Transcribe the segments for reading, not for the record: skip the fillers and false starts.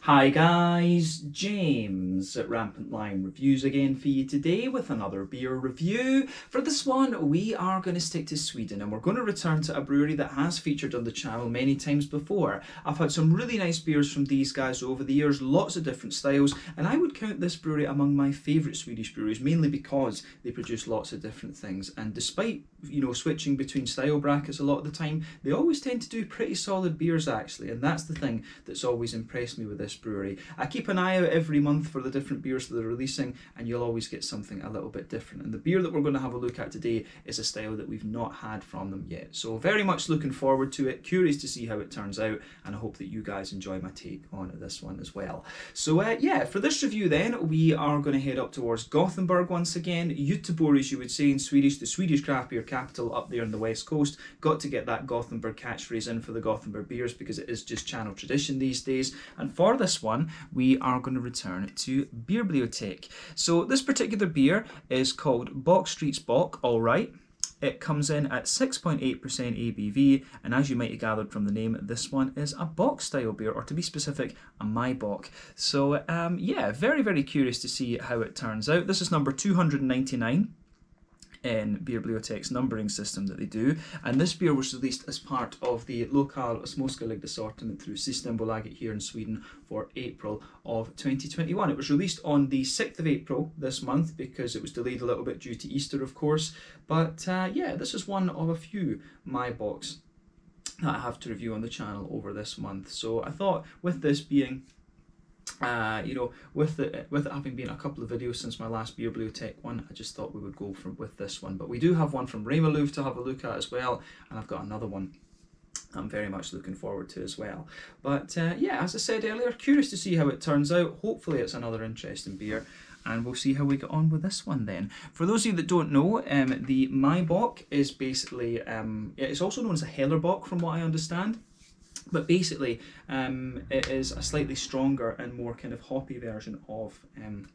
Hi guys, James at Rampant Lion Reviews again for you today with another beer review. For this one, we are going to stick to Sweden and we're going to return to a brewery that has featured on the channel many times before. I've had some really nice beers from these guys over the years, lots of different styles, and I would count this brewery among my favourite Swedish breweries, mainly because they produce lots of different things. And despite, switching between style brackets a lot of the time, they always tend to do pretty solid beers actually, and that's the thing that's always impressed me with this brewery. I keep an eye out every month for the different beers that they're releasing, and you'll always get something a little bit different. And the beer that we're going to have a look at today is a style that we've not had from them yet. So very much looking forward to it, curious to see how it turns out, and I hope that you guys enjoy my take on this one as well. So for this review then, we are going to head up towards Gothenburg once again. Göteborg, as you would say in Swedish, the Swedish craft beer capital up there on the west coast. Got to get that Gothenburg catchphrase in for the Gothenburg beers because it is just channel tradition these days. And for this one, we are going to return to Beerbliotek. So this particular beer is called Bockstreet's Bock, alright. It comes in at 6.8% ABV, and as you might have gathered from the name, this one is a Bock style beer, or to be specific, a Maibock. So very, very curious to see how it turns out. This is number 299 in Beerbliotek's numbering system that they do, and this beer was released as part of the Lokal Småskalig assortment through Systembolaget here in Sweden for April of 2021. It was released on the 6th of April this month because it was delayed a little bit due to Easter, of course, but this is one of a few Maibocks that I have to review on the channel over this month. So I thought, with this being with it having been a couple of videos since my last Beerbliotek one, I just thought we would go with this one. But we do have one from Aroma to have a look at as well, and I've got another one I'm very much looking forward to as well. But as I said earlier, curious to see how it turns out. Hopefully it's another interesting beer, and we'll see how we get on with this one then. For those of you that don't know, the Maibock is basically, it's also known as a Hellerbock from what I understand. But basically, it is a slightly stronger and more kind of hoppy version of an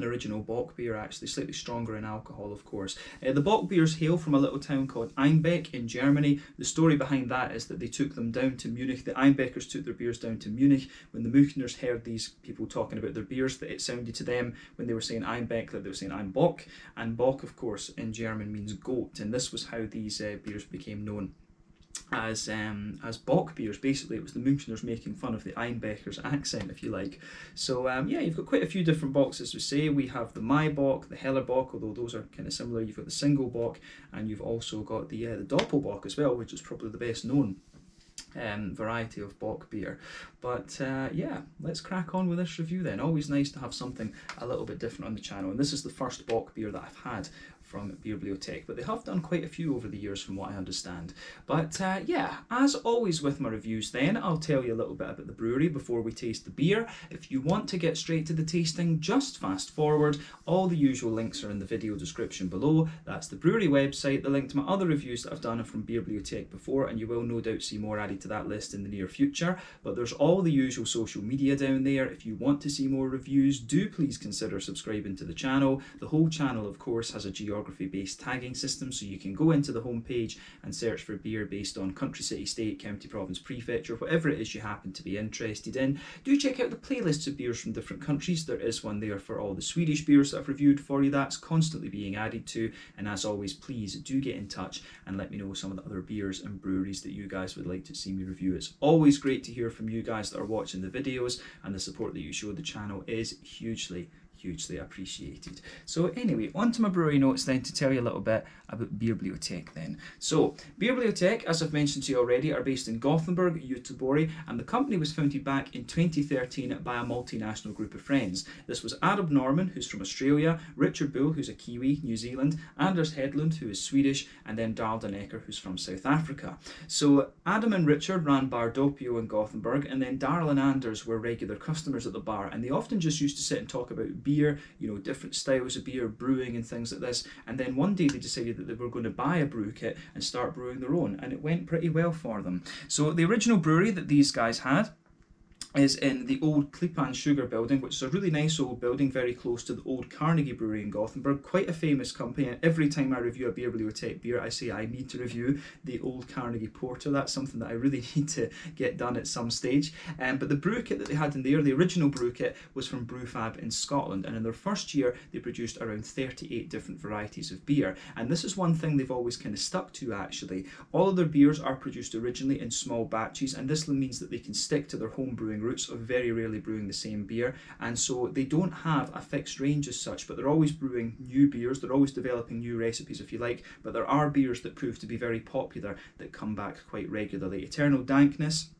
original Bock beer, actually, slightly stronger in alcohol, of course. The Bock beers hail from a little town called Einbeck in Germany. The story behind that is that they took them down to Munich. The Einbeckers took their beers down to Munich. When the Münchners heard these people talking about their beers, that it sounded to them, when they were saying Einbeck, that they were saying Einbock. And Bock, of course, in German means goat, and this was how these beers became known as Bock beers. Basically, it was the Münchners making fun of the Einbeckers' accent, if you like. So you've got quite a few different Bocks, as we say. We have the Maibock, the Hellerbock, although those are kind of similar. You've got the single Bock, and you've also got the Doppelbock as well, which is probably the best known variety of Bock beer. But let's crack on with this review then. Always nice to have something a little bit different on the channel, and this is the first Bock beer that I've had from Beerbliotek, but they have done quite a few over the years from what I understand. But as always with my reviews then, I'll tell you a little bit about the brewery before we taste the beer. If you want to get straight to the tasting, just fast forward. All the usual links are in the video description below. That's the brewery website, the link to my other reviews that I've done from Beerbliotek before, and you will no doubt see more added to that list in the near future. But there's all the usual social media down there. If you want to see more reviews, do please consider subscribing to the channel. The whole channel, of course, has a geography-based tagging system, so you can go into the homepage and search for beer based on country, city, state, county, province, prefecture, whatever it is you happen to be interested in. Do check out the playlists of beers from different countries. There is one there for all the Swedish beers that I've reviewed for you. That's constantly being added to, and as always, please do get in touch and let me know some of the other beers and breweries that you guys would like to see me review. It's always great to hear from you guys that are watching the videos, and the support that you show the channel is hugely appreciated. So anyway, on to my brewery notes then, to tell you a little bit about Beerbliotek then. So Beerbliotek, as I've mentioned to you already, are based in Gothenburg, Göteborg, and the company was founded back in 2013 by a multinational group of friends. This was Adam Norman, who's from Australia, Richard Bull, who's a Kiwi, New Zealand, Anders Hedlund, who is Swedish, and then Darl Daneker, who's from South Africa. So Adam and Richard ran Bar Doppio in Gothenburg, and then Darl and Anders were regular customers at the bar, and they often just used to sit and talk about beer, different styles of beer, brewing and things like this. And then one day they decided that they were going to buy a brew kit and start brewing their own, and it went pretty well for them. So the original brewery that these guys had is in the old Klippan Sugar building, which is a really nice old building very close to the old Carnegie Brewery in Gothenburg. Quite a famous company, and every time I review a Beerbliotek beer, I say I need to review the old Carnegie Porter. That's something that I really need to get done at some stage. But the brew kit that they had in there, the original brew kit, was from Brewfab in Scotland, and in their first year they produced around 38 different varieties of beer. And this is one thing they've always kind of stuck to, actually. All of their beers are produced originally in small batches, and this means that they can stick to their home brewing roots of very rarely brewing the same beer, and so they don't have a fixed range as such, but they're always brewing new beers, they're always developing new recipes, if you like, but there are beers that prove to be very popular that come back quite regularly. Eternal Dankness,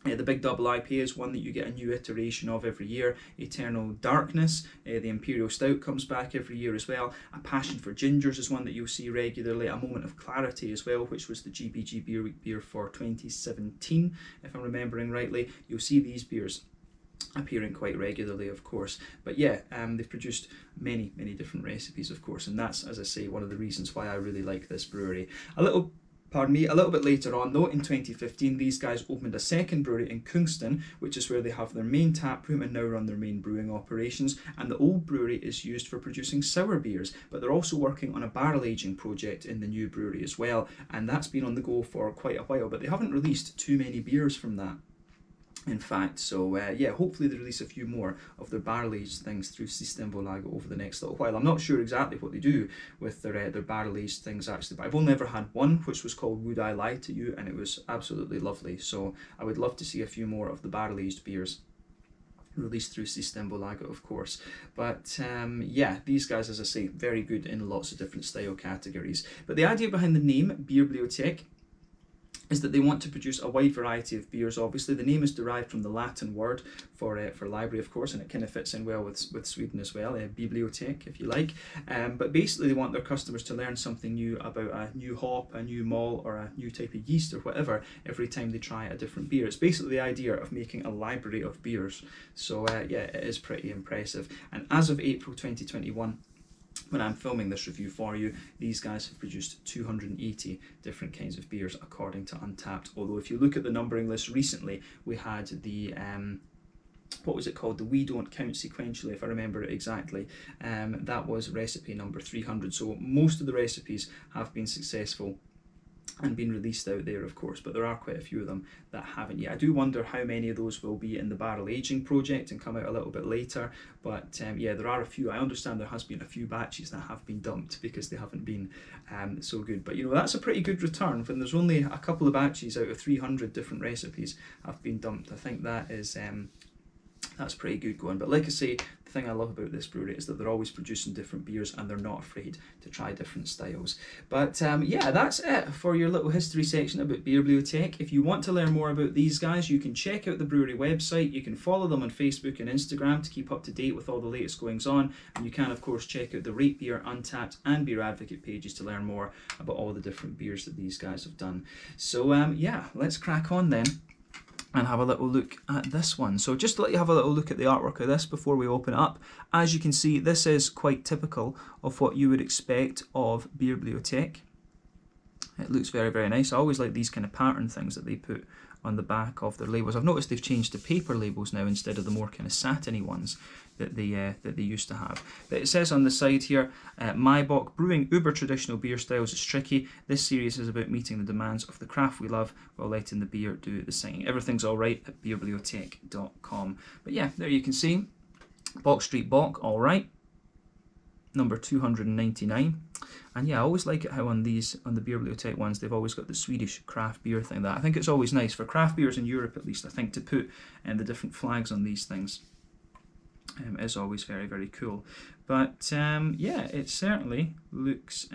the Big Double IPA, is one that you get a new iteration of every year. Eternal Darkness, the Imperial Stout, comes back every year as well. A Passion for Gingers is one that you'll see regularly. A Moment of Clarity as well, which was the GBG Beer Week beer for 2017, if I'm remembering rightly. You'll see these beers appearing quite regularly, of course. But yeah, they've produced many different recipes, of course, and that's, as I say, one of the reasons why I really like this brewery. A little bit later on though, in 2015, these guys opened a second brewery in Kungston, which is where they have their main tap room and now run their main brewing operations. And the old brewery is used for producing sour beers, but they're also working on a barrel aging project in the new brewery as well, and that's been on the go for quite a while, but they haven't released too many beers from that, in fact. So yeah, hopefully they release a few more of their barrel aged things through Systembolaget over the next little while. I'm not sure exactly what they do with their barrel aged things actually, but I've only ever had one, which was called Would I Lie to You, and it was absolutely lovely. So I would love to see a few more of the barrel aged beers released through Systembolaget, of course. But yeah, these guys, as I say, very good in lots of different style categories. But the idea behind the name Beerbliotek is that they want to produce a wide variety of beers. Obviously, the name is derived from the Latin word for library, of course, and it kind of fits in well with Sweden as well, bibliotek, if you like. But basically, they want their customers to learn something new about a new hop, a new malt, or a new type of yeast, or whatever, every time they try a different beer. It's basically the idea of making a library of beers. So yeah, it is pretty impressive. And as of April 2021, when I'm filming this review for you, these guys have produced 280 different kinds of beers according to Untappd. Although if you look at the numbering list recently, we had the what was it called? The We Don't Count Sequentially, if I remember it exactly. That was recipe number 300. So most of the recipes have been successful and been released out there, of course, but there are quite a few of them that haven't yet. I do wonder how many of those will be in the barrel aging project and come out a little bit later, but yeah, there are a few. I understand there has been a few batches that have been dumped because they haven't been so good, but you know, that's a pretty good return when there's only a couple of batches out of 300 different recipes have been dumped. I think that is that's pretty good going. But like I say, the thing I love about this brewery is that they're always producing different beers and they're not afraid to try different styles. But yeah, that's it for your little history section about Beerbliotek. If you want to learn more about these guys, you can check out the brewery website. You can follow them on Facebook and Instagram to keep up to date with all the latest goings on. And you can, of course, check out the Rate Beer, Untappd and Beer Advocate pages to learn more about all the different beers that these guys have done. So yeah, let's crack on then and have a little look at this one. So just to let you have a little look at the artwork of this before we open it up, as you can see, this is quite typical of what you would expect of Beerbliotek. It looks very nice. I always like these kind of pattern things that they put on the back of their labels. I've noticed they've changed to paper labels now instead of the more kind of satiny ones that they used to have. But it says on the side here, Maibock, brewing uber traditional beer styles is tricky. This series is about meeting the demands of the craft we love while letting the beer do the singing. Everything's all right at beerbliotek.com. But yeah, there you can see Bockstreet Bock, all right, number 299. And yeah, I always like it how on the Beerbliotek ones, they've always got the Swedish craft beer thing. That I think it's always nice for craft beers in Europe, at least, I think, to put the different flags on these things. Is always very cool. But yeah, it certainly looks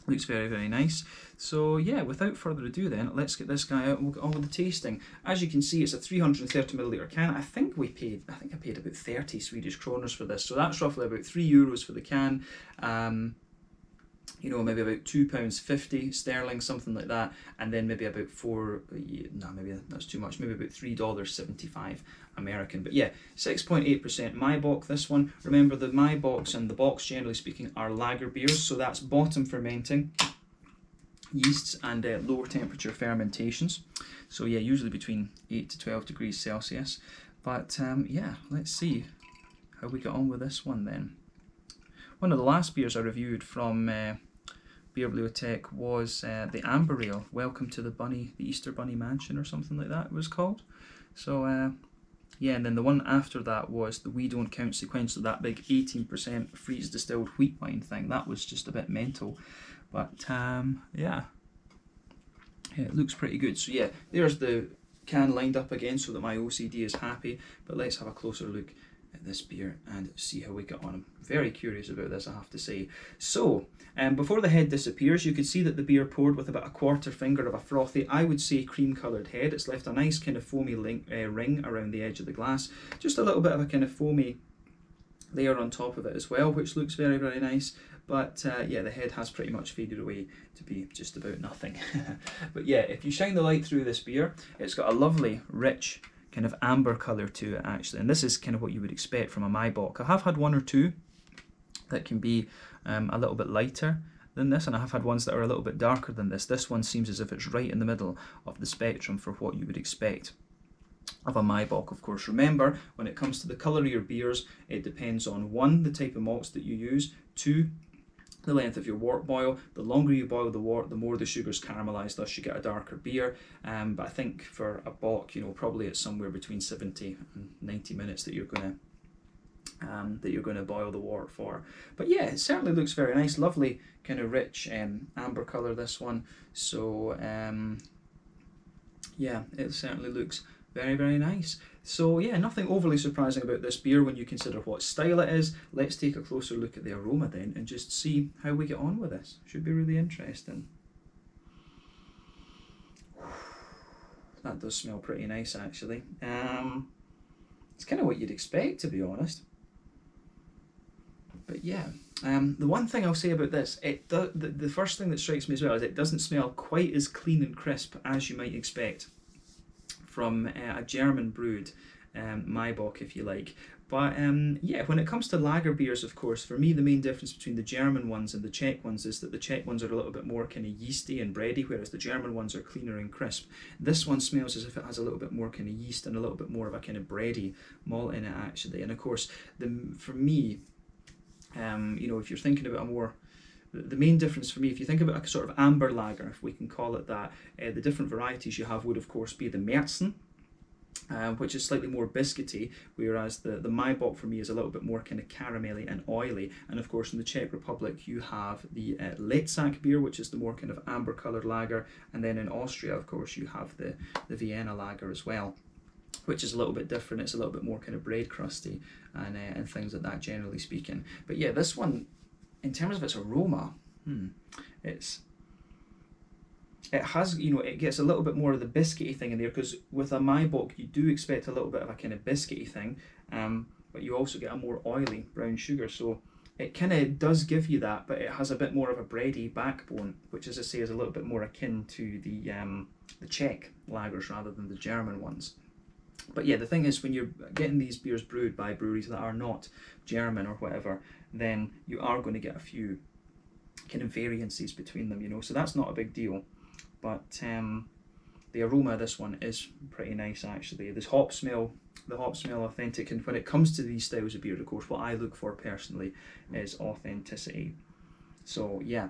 very nice. So yeah, without further ado then, let's get this guy out and we'll get on with the tasting. As you can see, it's a 330ml can. I think I paid about 30 Swedish kroners for this, so that's roughly about €3 for the can. You know, maybe about £2.50 sterling, something like that, and then maybe about maybe that's too much, maybe about $3.75 American. But yeah, 6.8% Maibock, this one. Remember, the Maibocks and the Bocks, generally speaking, are lager beers, so that's bottom fermenting. yeasts and lower temperature fermentations. So yeah, usually between 8 to 12 degrees Celsius. But yeah, let's see how we get on with this one then. One of the last beers I reviewed from Beerbliotek was the Amber Ale, Welcome to the Easter Bunny Mansion or something like that it was called. So yeah, and then the one after that was the We Don't Count Sequential, that big 18% freeze distilled wheat wine thing. That was just a bit mental. But yeah, it looks pretty good. So yeah, there's the can lined up again so that my OCD is happy. But let's have a closer look at this beer and see how we get on. I'm very curious about this, I have to say. So before the head disappears, you can see that the beer poured with about a quarter finger of a frothy, I would say cream coloured head. It's left a nice kind of foamy ring around the edge of the glass, just a little bit of a kind of foamy layer on top of it as well, which looks very, very nice. But yeah, the head has pretty much faded away to be just about nothing. But yeah, if you shine the light through this beer, it's got a lovely, rich, kind of amber colour to it actually. And this is kind of what you would expect from a Maibock. I have had one or two that can be a little bit lighter than this, and I have had ones that are a little bit darker than this. This one seems as if it's right in the middle of the spectrum for what you would expect of a Maibock. Of course, remember, when it comes to the colour of your beers, it depends on 1, the type of malts that you use, 2, the length of your wort boil. The longer you boil the wort, the more the sugars caramelise, thus you get a darker beer. But I think for a Bock, you know, probably it's somewhere between 70 and 90 minutes that you're going to boil the wort for. But yeah, it certainly looks very nice, lovely kind of rich amber colour, this one. So yeah, it certainly looks very, very nice. So yeah, nothing overly surprising about this beer when you consider what style it is. Let's take a closer look at the aroma then and just see how we get on with this. Should be really interesting. That does smell pretty nice actually. It's kind of what you'd expect, to be honest. But yeah, the one thing I'll say about this, the first thing that strikes me as well is it doesn't smell quite as clean and crisp as you might expect from a German brewed Maibock, if you like. But yeah, when it comes to lager beers, of course, for me the main difference between the German ones and the Czech ones is that the Czech ones are a little bit more kind of yeasty and bready, whereas the German ones are cleaner and crisp. This one smells as if it has a little bit more kind of yeast and a little bit more of a kind of bready malt in it actually. And of course, for me, you know, if you're thinking about a more, the main difference for me, if you think about a sort of amber lager, if we can call it that, the different varieties you have would of course be the Märzen, which is slightly more biscuity, whereas the Maibock for me is a little bit more kind of caramelly and oily. And of course in the Czech Republic you have the Letzak beer, which is the more kind of amber coloured lager, and then in Austria of course you have the Vienna lager as well, which is a little bit different. It's a little bit more kind of bread crusty and things like that, generally speaking. But yeah, this one, in terms of its aroma, it has, you know, it gets a little bit more of the biscuity thing in there, because with a Maibock you do expect a little bit of a kind of biscuity thing, but you also get a more oily brown sugar, so it kind of does give you that, but it has a bit more of a bready backbone, which, as I say, is a little bit more akin to the Czech lagers rather than the German ones. But yeah, the thing is, when you're getting these beers brewed by breweries that are not German or whatever, then you are going to get a few kind of variances between them, you know, so that's not a big deal. But the aroma of this one is pretty nice actually. The hop smell authentic, and when it comes to these styles of beer, of course, what I look for personally is authenticity. So yeah,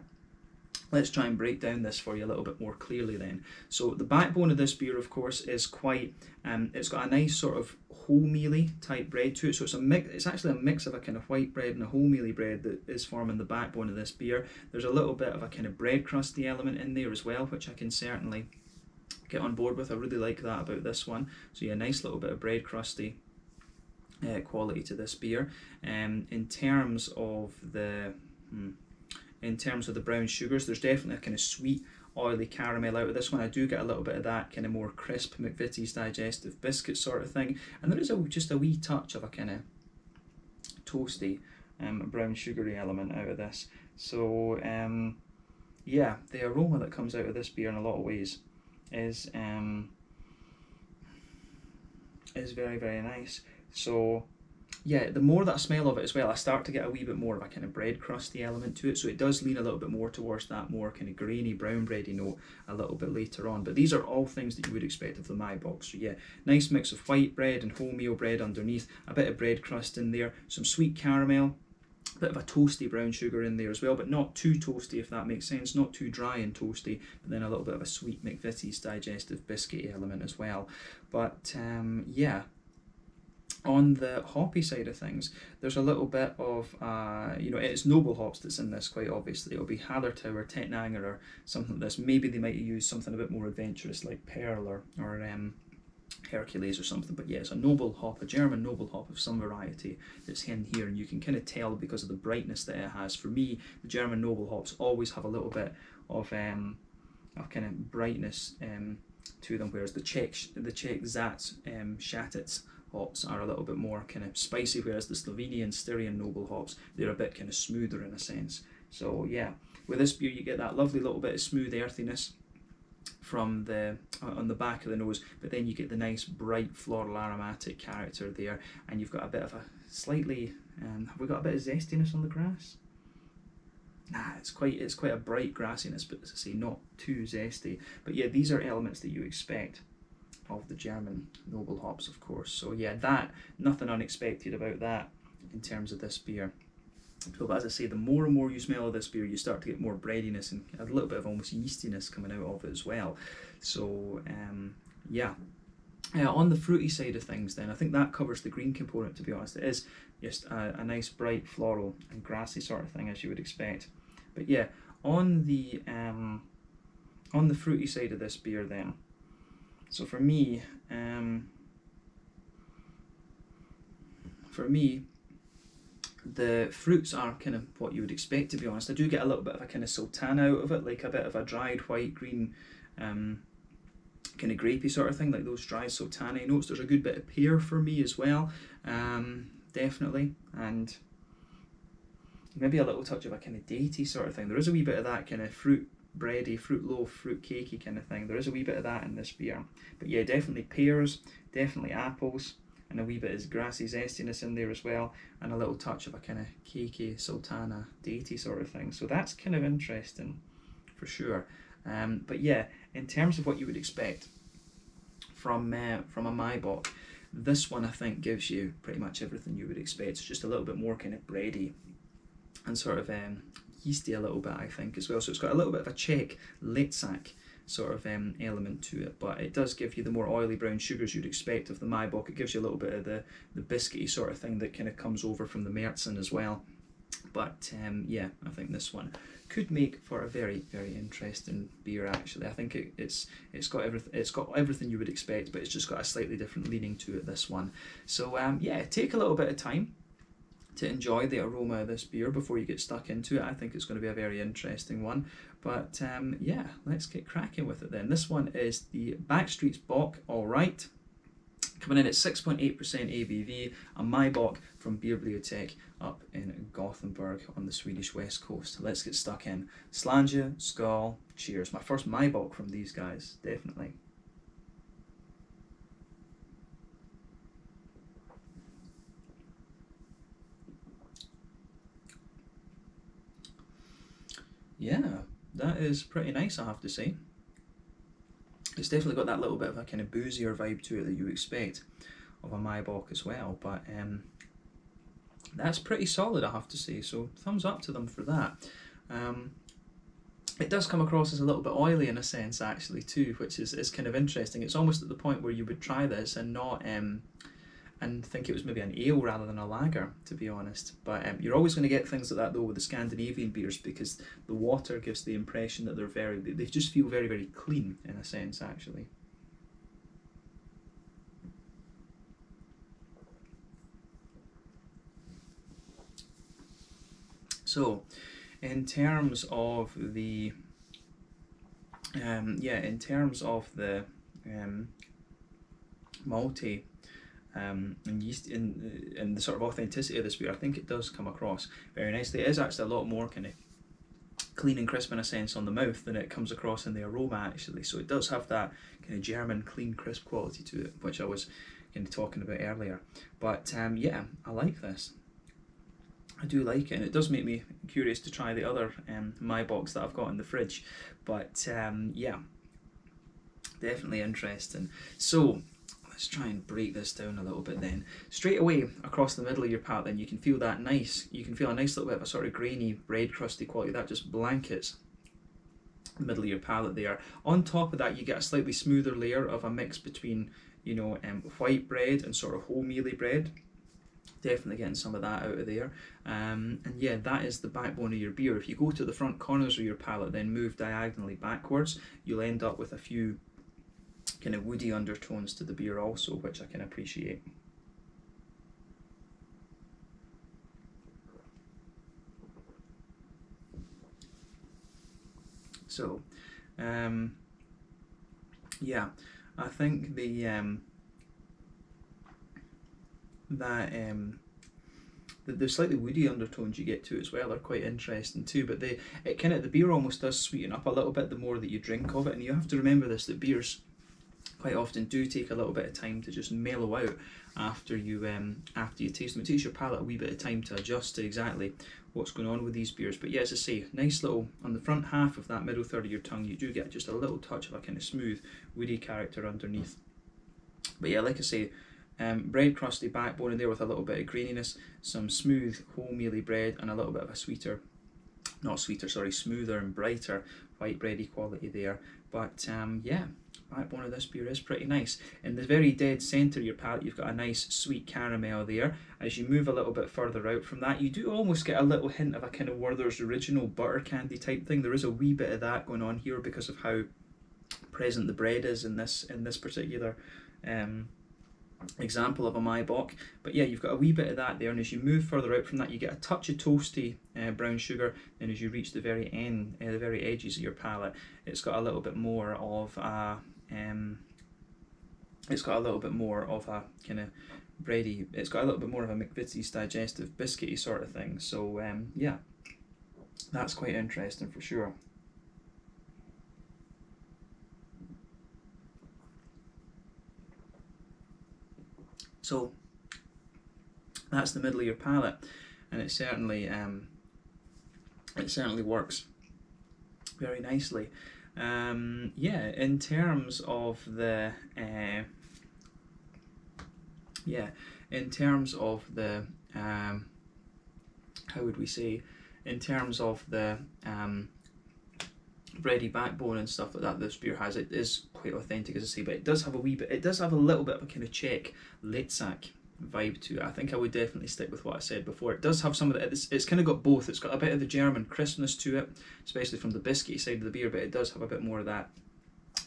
let's try and break down this for you a little bit more clearly then. So the backbone of this beer, of course, is quite, it's got a nice sort of wholemealy type bread to it. So it's actually a mix of a kind of white bread and a wholemealy bread that is forming the backbone of this beer. There's a little bit of a kind of bread crusty element in there as well, which I can certainly get on board with. I really like that about this one. So yeah, nice little bit of bread crusty quality to this beer. In terms of the brown sugars, there's definitely a kind of sweet, oily caramel out of this one. I do get a little bit of that kind of more crisp McVitie's digestive biscuit sort of thing, and there is just a wee touch of a kind of toasty brown sugary element out of this. So yeah, the aroma that comes out of this beer in a lot of ways is very, very nice. So yeah, the more that I smell of it as well, I start to get a wee bit more of a kind of bread crusty element to it. So it does lean a little bit more towards that more kind of grainy, brown bready note a little bit later on. But these are all things that you would expect of the Maibock. So yeah, nice mix of white bread and wholemeal bread underneath, a bit of bread crust in there, some sweet caramel, a bit of a toasty brown sugar in there as well, but not too toasty, if that makes sense, not too dry and toasty, but then a little bit of a sweet McVitie's digestive biscuity element as well. But yeah, on the hoppy side of things, there's a little bit of, it's noble hops that's in this, quite obviously. It'll be Hallertau, Tettnanger, or something like this. Maybe they might use something a bit more adventurous like Pearl or Hercules or something, but yeah, it's a noble hop, a German noble hop of some variety that's in here, and you can kind of tell because of the brightness that it has. For me, the German noble hops always have a little bit of kind of brightness to them, whereas the Czech Zatz Shatitz hops are a little bit more kind of spicy, whereas the Slovenian Styrian noble hops, they're a bit kind of smoother in a sense. So yeah, with this beer you get that lovely little bit of smooth earthiness from the on the back of the nose, but then you get the nice bright floral aromatic character there, and you've got a bit of a slightly have we got a bit of zestiness on the grass? Nah, it's quite a bright grassiness, but as I say, not too zesty. But yeah, these are elements that you expect of the German noble hops, of course. So yeah, nothing unexpected about that in terms of this beer. So, but as I say, the more and more you smell of this beer, you start to get more breadiness and a little bit of almost yeastiness coming out of it as well. So yeah. On the fruity side of things then, I think that covers the green component, to be honest. It is just a nice bright floral and grassy sort of thing, as you would expect. But yeah, on the fruity side of this beer then, so for me, the fruits are kind of what you would expect, to be honest. I do get a little bit of a kind of sultana out of it, like a bit of a dried white green kind of grapey sort of thing, like those dry sultana notes. There's a good bit of pear for me as well, definitely, and maybe a little touch of a kind of datey sort of thing. There is a wee bit of that kind of fruit bready, fruit loaf, fruit cakey kind of thing. There is a wee bit of that in this beer. But yeah, definitely pears, definitely apples, and a wee bit of grassy zestiness in there as well, and a little touch of a kind of cakey, sultana, datey sort of thing. So that's kind of interesting for sure. But yeah, in terms of what you would expect from a Maibock, this one I think gives you pretty much everything you would expect. It's just a little bit more kind of bready and sort of yeasty a little bit, I think, as well. So it's got a little bit of a Czech Letzak sort of element to it, but it does give you the more oily brown sugars you'd expect of the Maibock. It gives you a little bit of the biscuity sort of thing that kind of comes over from the Märzen as well. But yeah, I think this one could make for a very, very interesting beer. Actually, I think it's got everything you would expect, but it's just got a slightly different leaning to it, this one. So yeah, take a little bit of time to enjoy the aroma of this beer before you get stuck into it. I think it's going to be a very interesting one. But yeah, let's get cracking with it then. This one is the Bockstreet's Bock All Right, coming in at 6.8% ABV, a Maibock from Beerbliotek up in Gothenburg on the Swedish west coast. Let's get stuck in. Slange, Skål, cheers. My first Maibock from these guys, definitely. Yeah, that is pretty nice, I have to say. It's definitely got that little bit of a kind of boozier vibe to it that you expect of a Maibock as well, but that's pretty solid, I have to say, so thumbs up to them for that. It does come across as a little bit oily in a sense, actually, too, which is kind of interesting. It's almost at the point where you would try this and not and think it was maybe an ale rather than a lager, to be honest. But you're always going to get things like that though with the Scandinavian beers, because the water gives the impression that they just feel very, very clean in a sense, actually. So, in terms of the malty and yeast and the sort of authenticity of this beer, I think it does come across very nicely. It is actually a lot more kind of clean and crisp in a sense on the mouth than it comes across in the aroma, actually. So it does have that kind of German clean crisp quality to it, which I was kind of talking about earlier. But yeah, I like this. I do like it, and it does make me curious to try the other Maibocks that I've got in the fridge. But yeah, definitely interesting. So let's try and break this down a little bit then. Straight away across the middle of your palate, then you can feel that nice. You can feel a nice little bit of a sort of grainy, bread crusty quality that just blankets the middle of your palate there. On top of that, you get a slightly smoother layer of a mix between, you know, white bread and sort of wholemealy bread. Definitely getting some of that out of there. And yeah, that is the backbone of your beer. If you go to the front corners of your palate, then move diagonally backwards, you'll end up with a few kind of woody undertones to the beer also, which I can appreciate. So, yeah, I think the the slightly woody undertones you get to as well are quite interesting too. But the beer almost does sweeten up a little bit the more that you drink of it, and you have to remember this, that beers quite often do take a little bit of time to just mellow out after you taste them. It takes your palate a wee bit of time to adjust to exactly what's going on with these beers. But yeah, as I say, nice little, on the front half of that middle third of your tongue, you do get just a little touch of a kind of smooth, woody character underneath. But yeah, like I say, bread crusty backbone in there with a little bit of graininess, some smooth wholemealy bread, and a little bit of a smoother and brighter white bready quality there. But yeah, backbone of this beer is pretty nice. In the very dead centre of your palate, you've got a nice sweet caramel there. As you move a little bit further out from that, you do almost get a little hint of a kind of Werther's Original butter candy type thing. There is a wee bit of that going on here because of how present the bread is in this particular example of a Maibock. But yeah, you've got a wee bit of that there, and as you move further out from that, you get a touch of toasty brown sugar. Then as you reach the very end, the very edges of your palate, it's got a little bit more of a kind of bready. It's got a little bit more of a McVitie's digestive biscuity sort of thing. So yeah, that's quite interesting for sure. So that's the middle of your palate, and it certainly works very nicely. Yeah, in terms of the how would we say, in terms of the bready backbone and stuff like that this beer has, it is quite authentic, as I say, but it does have a little bit of a kind of Czech Litzak vibe to it. I think I would definitely stick with what I said before. It does have some of the, it's kind of got both. It's got a bit of the German crispness to it, especially from the biscuity side of the beer, but it does have a bit more of that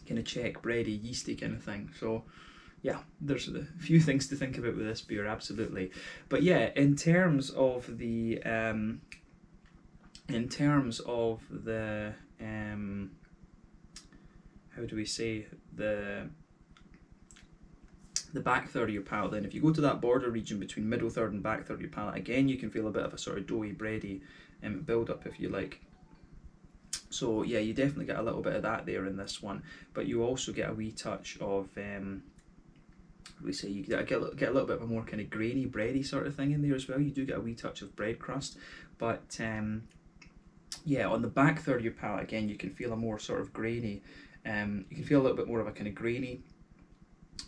kind of Czech bready, yeasty kind of thing. So yeah, there's a few things to think about with this beer, absolutely. But yeah, in terms of the how do we say, the back third of your palate, then if you go to that border region between middle third and back third of your palate, again you can feel a bit of a sort of doughy, bready build up, if you like. So yeah, you definitely get a little bit of that there in this one, but you also get a wee touch of you get a little bit of a more kind of grainy, bready sort of thing in there as well. You do get a wee touch of bread crust, but yeah, on the back third of your palate, again, you can feel a more sort of grainy, you can feel a little bit more of a kind of grainy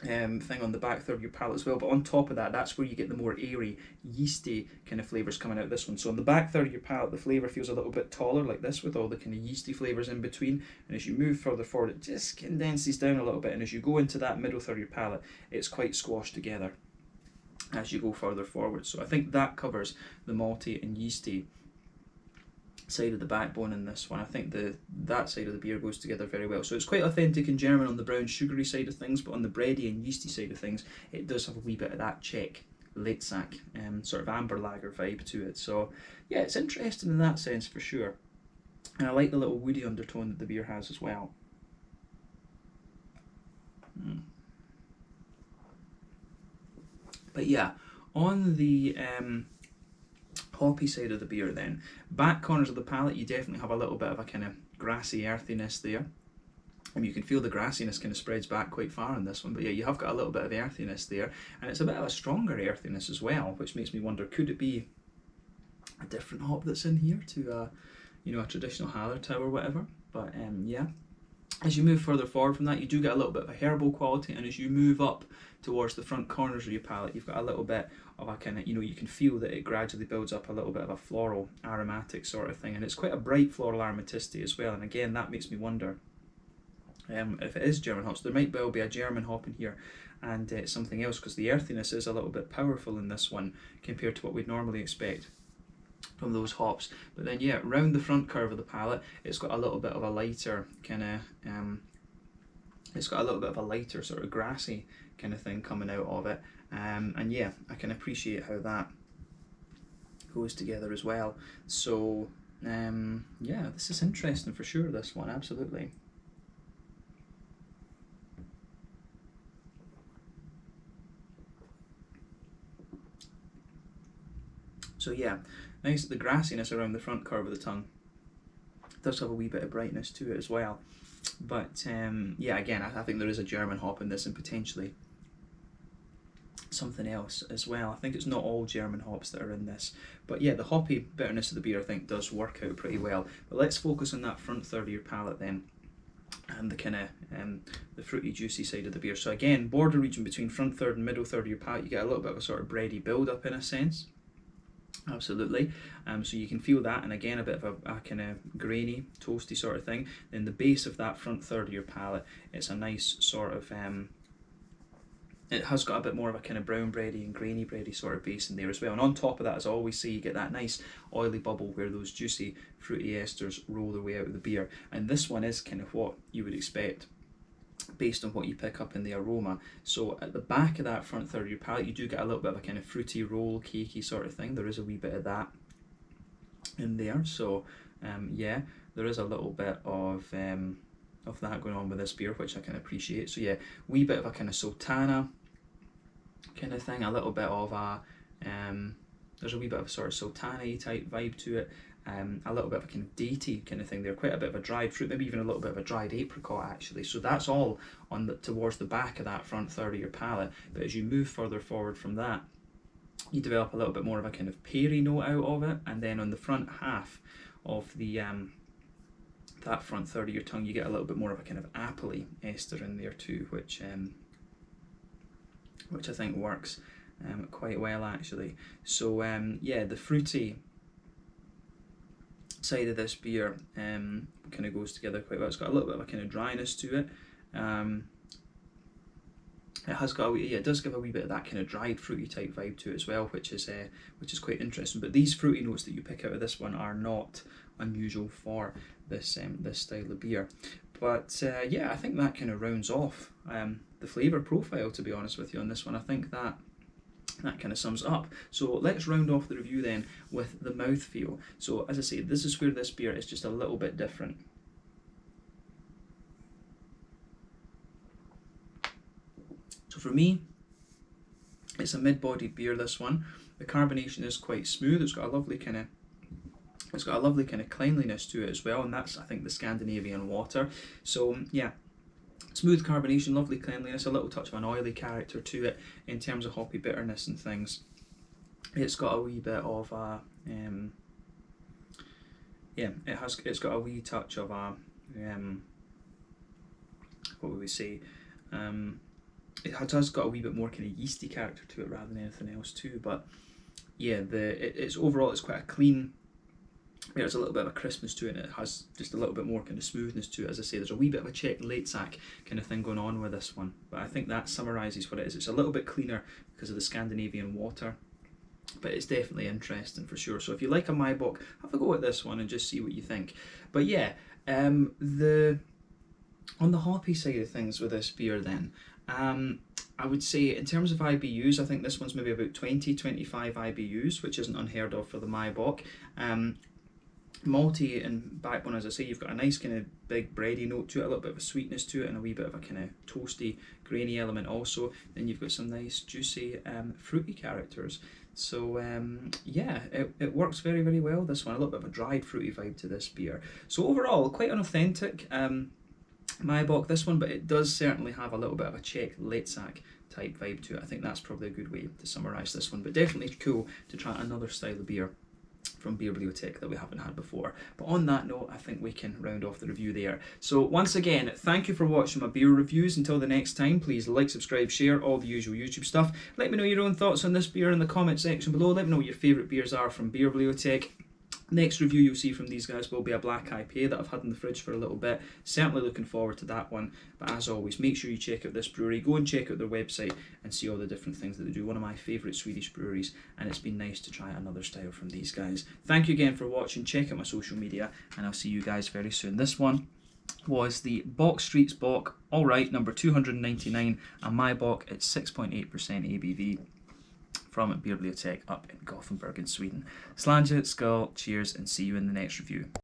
thing on the back third of your palate as well. But on top of that, that's where you get the more airy, yeasty kind of flavours coming out of this one. So on the back third of your palate, the flavour feels a little bit taller, like this, with all the kind of yeasty flavours in between. And as you move further forward, it just condenses down a little bit. And as you go into that middle third of your palate, it's quite squashed together as you go further forward. So I think that covers the malty and yeasty side of the backbone in this one. I think that side of the beer goes together very well. So it's quite authentic and German on the brown sugary side of things, but on the bready and yeasty side of things, it does have a wee bit of that Czech Litzak sort of amber lager vibe to it. So yeah, it's interesting in that sense for sure. And I like the little woody undertone that the beer has as well. But yeah, on the hoppy side of the beer then, back corners of the palate, you definitely have a little bit of a kind of grassy earthiness there. You can feel the grassiness kind of spreads back quite far in this one, but yeah, you have got a little bit of earthiness there, and it's a bit of a stronger earthiness as well, which makes me wonder, could it be a different hop that's in here to you know, a traditional Hallertau or whatever? But yeah, as you move further forward from that, you do get a little bit of a herbal quality, and as you move up towards the front corners of your palate, you've got a little bit of a kind of, you know, you can feel that it gradually builds up a little bit of a floral aromatic sort of thing, and it's quite a bright floral aromaticity as well, and again, that makes me wonder if it is German hops. There might well be a German hop in here and something else, because the earthiness is a little bit powerful in this one compared to what we'd normally expect from those hops. But then yeah, round the front curve of the palate, it's got a little bit of a lighter kind of it's got a little bit of a lighter sort of grassy kind of thing coming out of it, and yeah, I can appreciate how that goes together as well. So yeah, this is interesting for sure, this one, absolutely. So yeah, nice, the grassiness around the front curve of the tongue. It does have a wee bit of brightness to it as well. But yeah, again, I think there is a German hop in this, and potentially something else as well. I think it's not all German hops that are in this. But yeah, the hoppy bitterness of the beer I think does work out pretty well. But let's focus on that front third of your palate then, and the kind of the fruity juicy side of the beer. So again, border region between front third and middle third of your palate, you get a little bit of a sort of bready build up in a sense. Absolutely. So you can feel that, and again a bit of a kind of grainy, toasty sort of thing. Then the base of that front third of your palate, it's a nice sort of it has got a bit more of a kind of brown bready and grainy bready sort of base in there as well. And on top of that, as I always say, you get that nice oily bubble where those juicy fruity esters roll their way out of the beer. And this one is kind of what you would expect based on what you pick up in the aroma. So at the back of that front third of your palate, you do get a little bit of a kind of fruity roll, cakey sort of thing. There is a wee bit of that in there. So yeah, there is a little bit of that going on with this beer, which I can appreciate. So yeah, wee bit of a kind of sultana kind of thing, a little bit of a there's a wee bit of a sort of sultana-y type vibe to it, a little bit of a kind of datey kind of thing there, quite a bit of a dried fruit, maybe even a little bit of a dried apricot actually. So that's all on the towards the back of that front third of your palate. But as you move further forward from that, you develop a little bit more of a kind of peary note out of it, and then on the front half of the that front third of your tongue, you get a little bit more of a kind of appley ester in there too, which I think works quite well actually. So yeah, the fruity side of this beer kind of goes together quite well. It's got a little bit of a kind of dryness to it. It has got it does give a wee bit of that kind of dried fruity type vibe to it as well, which is quite interesting. But these fruity notes that you pick out of this one are not unusual for this this style of beer. But yeah, I think that kind of rounds off the flavour profile, to be honest with you, on this one. I think that kind of sums it up. So let's round off the review then with the mouthfeel. So as I say, this is where this beer is just a little bit different. So for me, it's a mid-bodied beer, this one. The carbonation is quite smooth. It's got a lovely kind of cleanliness to it as well, and that's, I think, the Scandinavian water. So yeah, smooth carbonation, lovely cleanliness, a little touch of an oily character to it in terms of hoppy bitterness and things. It's got a wee bit of a yeah, it's got a wee touch of a what would we say? It has got a wee bit more kind of yeasty character to it rather than anything else too. But yeah, it's overall it's quite a clean. There's a little bit of a crispness to it, and it has just a little bit more kind of smoothness to it. As I say, there's a wee bit of a Czech late sack kind of thing going on with this one, but I think that summarises what it is. It's a little bit cleaner because of the Scandinavian water, but it's definitely interesting for sure. So if you like a Maibock, have a go at this one and just see what you think. But yeah, on the hoppy side of things with this beer then, I would say in terms of IBUs, I think this one's maybe about 20-25 IBUs, which isn't unheard of for the Maibock. Malty and backbone, as I say, you've got a nice kind of big bready note to it, a little bit of a sweetness to it, and a wee bit of a kind of toasty, grainy element also. Then you've got some nice juicy fruity characters. So yeah, it works very, very well, this one. A little bit of a dried fruity vibe to this beer. So overall, quite an authentic Maibock, this one, but it does certainly have a little bit of a Czech late sack type vibe to it. I think that's probably a good way to summarise this one, but definitely cool to try another style of beer from Beerbliotek that we haven't had before. But on that note, I think we can round off the review there. So once again, thank you for watching my beer reviews. Until the next time, please like, subscribe, share, all the usual YouTube stuff. Let me know your own thoughts on this beer in the comment section below. Let me know what your favourite beers are from Beerbliotek. Next review you'll see from these guys will be a black IPA that I've had in the fridge for a little bit. Certainly looking forward to that one. But as always, make sure you check out this brewery. Go and check out their website and see all the different things that they do. One of my favourite Swedish breweries, and it's been nice to try another style from these guys. Thank you again for watching. Check out my social media, and I'll see you guys very soon. This one was the Bockstreet's Bock, alright, number 299, and Maibock at 6.8% ABV. From Beerbliotek up in Gothenburg in Sweden. Slange, skull, cheers, and see you in the next review.